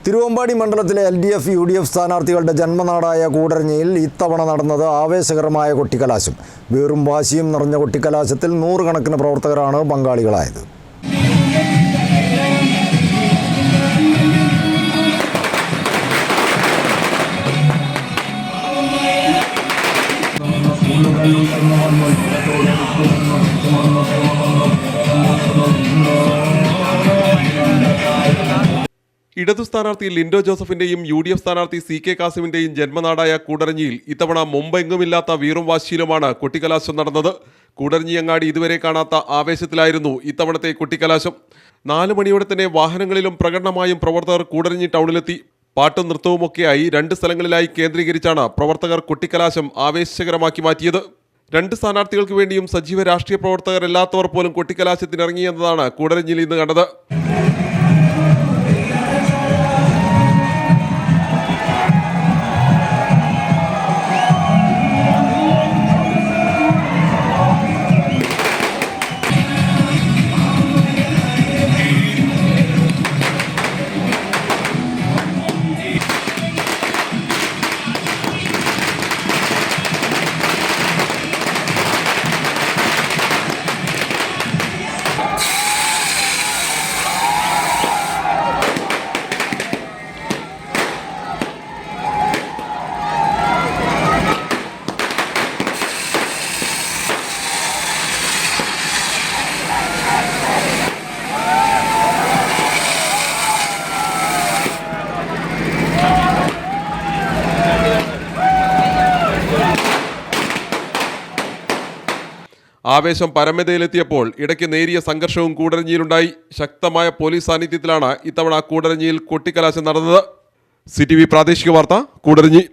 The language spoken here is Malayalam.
തിരുവമ്പാടി മണ്ഡലത്തിലെ LDF, UDF സ്ഥാനാർത്ഥികളുടെ ജന്മനാടായ കൂടരഞ്ഞിയിൽ ഇത്തവണ നടന്നത് ആവേശകരമായ കൊട്ടിക്കലാശം. വീറും വാശിയും നിറഞ്ഞ കൊട്ടിക്കലാശത്തിൽ നൂറുകണക്കിന് പ്രവർത്തകരാണ് പങ്കാളികളായത്. ഇടതു സ്ഥാനാർത്ഥി ലിൻഡോ ജോസഫിന്റെയും UDF സ്ഥാനാർത്ഥി CK കാസിമിന്റെയും ജന്മനാടായ കൂടരഞ്ഞിയിൽ ഇത്തവണ മുമ്പെങ്ങുമില്ലാത്ത വീറും വാശിയിലുമാണ് കൊട്ടിക്കലാശം നടന്നത്. കൂടരഞ്ഞി അങ്ങാടി ഇതുവരെ കാണാത്ത ആവേശത്തിലായിരുന്നു ഇത്തവണത്തെ കൊട്ടിക്കലാശം. 4 മണിയോടെ തന്നെ വാഹനങ്ങളിലും പ്രകടനമായും പ്രവർത്തകർ കൂടരഞ്ഞി ടൗണിലെത്തി. പാട്ടും നൃത്തവുമൊക്കെയായി 2 സ്ഥലങ്ങളിലായി കേന്ദ്രീകരിച്ചാണ് പ്രവർത്തകർ കൊട്ടിക്കലാശം ആവേശകരമാക്കി മാറ്റിയത്. 2 സ്ഥാനാർത്ഥികൾക്ക് വേണ്ടിയും സജീവ രാഷ്ട്രീയ പ്രവർത്തകരല്ലാത്തവർ പോലും കൊട്ടിക്കലാശത്തിനിറങ്ങിയെന്നതാണ് കൂടരഞ്ഞിയിൽ ഇന്ന് കണ്ടത്. ആവേശം പരമതയിലെത്തിയപ്പോൾ ഇടയ്ക്ക് നേരിയ സംഘർഷവും കൂടരഞ്ഞിയിലുണ്ടായി. ശക്തമായ പോലീസ് സാന്നിധ്യത്തിലാണ് ഇത്തവണ കൂടരഞ്ഞിയിൽ കൊട്ടിക്കലാശം നടന്നത്. CTV പ്രാദേശിക വാർത്ത, കൂടരഞ്ഞി.